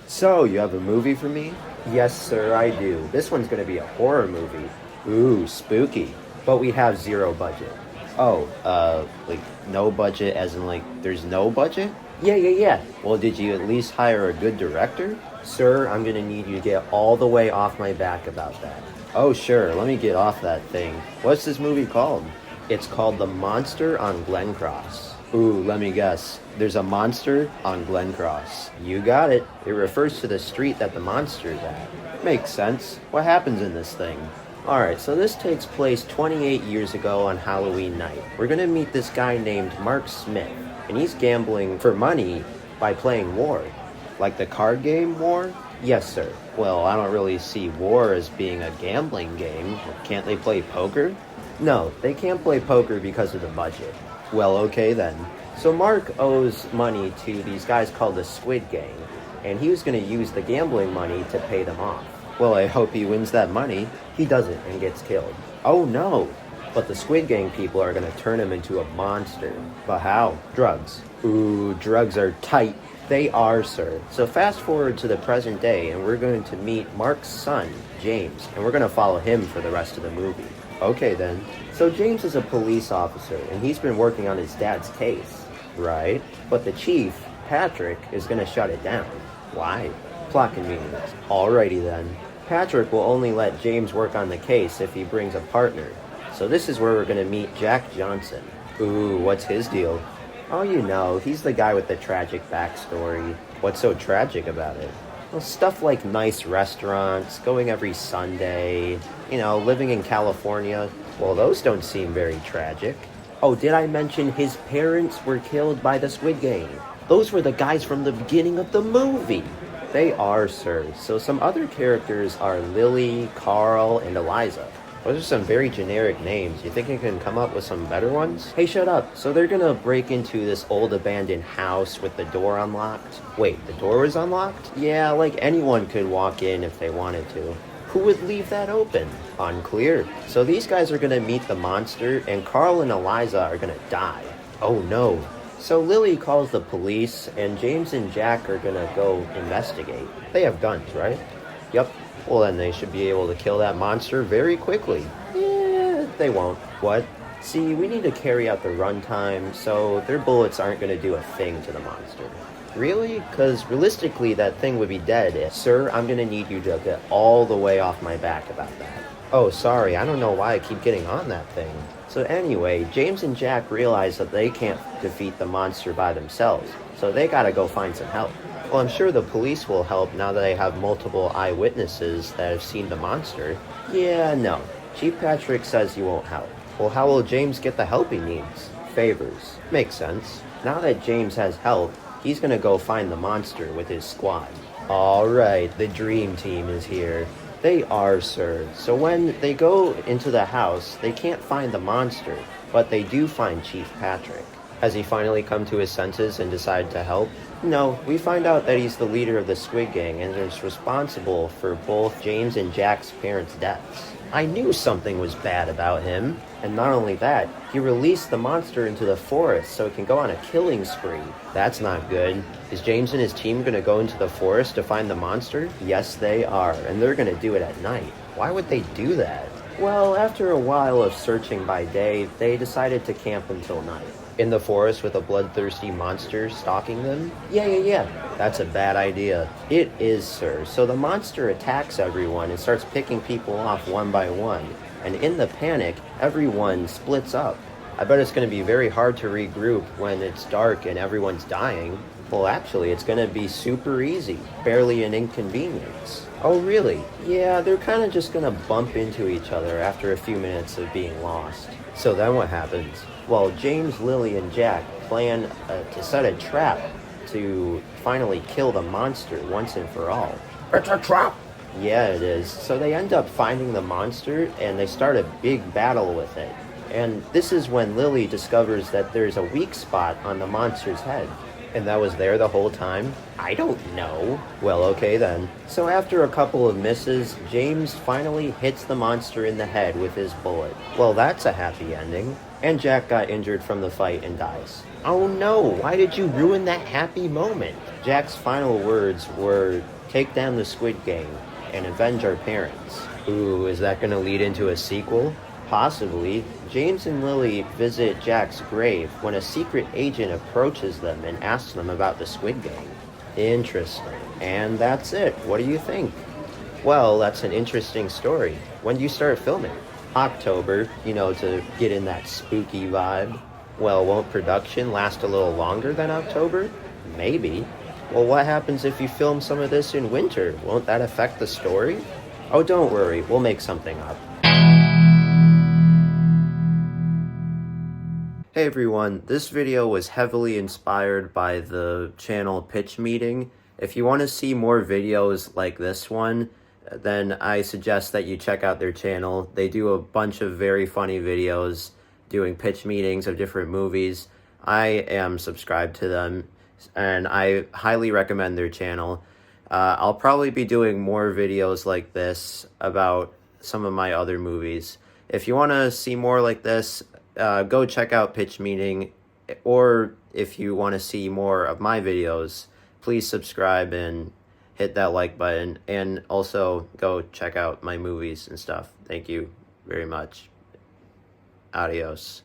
So, you have a movie for me? Yes, sir, I do. This one's gonna be a horror movie, Ooh, spooky. but we have zero budget. Oh, like no budget as in like there's no budget? Yeah. Well, did you at least hire a good director? Sir, I'm gonna need you to get all the way off my back about that. Oh, sure, let me get off that thing. What's this movie called? It's called The Monster on Glencross. Ooh, let me guess. There's a monster on Glencross. You got it. It refers to the street that the monster's at. Makes sense. What happens in this thing? Alright, so this takes place 28 years ago on Halloween night. We're gonna meet this guy named Mark Smith, and he's gambling for money by playing War. Like the card game War? Yes, sir. Well, I don't really see War as being a gambling game. Can't they play poker? No, they can't play poker because of the budget. Well, okay then. So Mark owes money to these guys called the Squid Gang, and he was going to use the gambling money to pay them off. Well, I hope he wins that money. He doesn't and gets killed. Oh no! But the Squid Gang people are going to turn him into a monster. But how? Drugs. Ooh, drugs are tight. They are, sir. So fast forward to the present day, and we're going to meet Mark's son, James, and we're going to follow him for the rest of the movie. Okay then. So James is a police officer, and he's been working on his dad's case. Right. But the chief, Patrick, is going to shut it down. Why? Plot convenience. Alrighty then. Patrick will only let James work on the case if he brings a partner. So this is where we're going to meet Jack Johnson. Ooh, what's his deal? Oh, you know, he's the guy with the tragic backstory. What's so tragic about it? Well, stuff like nice restaurants, going every Sunday, living in California. Well, those don't seem very tragic. Oh, did I mention his parents were killed by the Squid Gang? Those were the guys from the beginning of the movie. They are, sir. So some other characters are Lily, Carl, and Eliza. Those are some very generic names. You think you can come up with some better ones? Hey, shut up. So they're gonna break into this old abandoned house with the door unlocked. Wait, the door was unlocked? Yeah, like anyone could walk in if they wanted to. Who would leave that open? Unclear. So these guys are gonna meet the monster, and Carl and Eliza are gonna die. Oh no. So Lily calls the police, and James and Jack are gonna go investigate. They have guns, right? Yep. Well, then they should be able to kill that monster very quickly. Yeah, they won't. What? See, we need to carry out the runtime, so their bullets aren't gonna do a thing to the monster. Really? Because realistically, that thing would be dead. Sir, I'm gonna need you to get all the way off my back about that. Oh, sorry, I don't know why I keep getting on that thing. So anyway, James and Jack realize that they can't defeat the monster by themselves, so they gotta go find some help. Well, I'm sure the police will help now that they have multiple eyewitnesses that have seen the monster. Yeah, no. Chief Patrick says he won't help. Well, how will James get the help he needs? Favors. Makes sense. Now that James has help, he's gonna go find the monster with his squad. Alright, the dream team is here. They are, sir. So when they go into the house, they can't find the monster, but they do find Chief Patrick. Has he finally come to his senses and decided to help? No, we find out that he's the leader of the Squid Gang and is responsible for both James and Jack's parents' deaths. I knew something was bad about him. And not only that, he released the monster into the forest so it can go on a killing spree. That's not good. Is James and his team going to go into the forest to find the monster? Yes, they are, and they're going to do it at night. Why would they do that? Well, after a while of searching by day, they decided to camp until night. In the forest with a bloodthirsty monster stalking them? Yeah. That's a bad idea. It is, sir. So the monster attacks everyone and starts picking people off one by one. And in the panic, everyone splits up. I bet it's going to be very hard to regroup when it's dark and everyone's dying. Well, actually, it's going to be super easy. Barely an inconvenience. Oh, really? Yeah, they're kind of just going to bump into each other after a few minutes of being lost. So then what happens? Well, James, Lily, and Jack plan to set a trap to finally kill the monster once and for all. It's a trap! Yeah, it is. So they end up finding the monster, and they start a big battle with it. And this is when Lily discovers that there's a weak spot on the monster's head. And that was there the whole time? I don't know. Well, okay then. So after a couple of misses, James finally hits the monster in the head with his bullet. Well, that's a happy ending. And Jack got injured from the fight and dies. Oh no, why did you ruin that happy moment? Jack's final words were, take down the Squid Gang and avenge our parents. Ooh, is that going to lead into a sequel? Possibly. James and Lily visit Jack's grave when a secret agent approaches them and asks them about the Squid Gang. Interesting. And that's it. What do you think? Well, that's an interesting story. When do you start filming? October, to get in that spooky vibe. Well, won't production last a little longer than October? Maybe. Well, what happens if you film some of this in winter? Won't that affect the story? Oh, don't worry, we'll make something up. Hey everyone, this video was heavily inspired by the channel Pitch Meeting. If you want to see more videos like this one, then I suggest that you check out their channel. They do a bunch of very funny videos doing pitch meetings of different movies. I am subscribed to them, and I highly recommend their channel. I'll probably be doing more videos like this about some of my other movies. If you want to see more like this, go check out Pitch Meeting, or if you want to see more of my videos, please subscribe and hit that like button, and also go check out my movies and stuff. Thank you very much. Adios.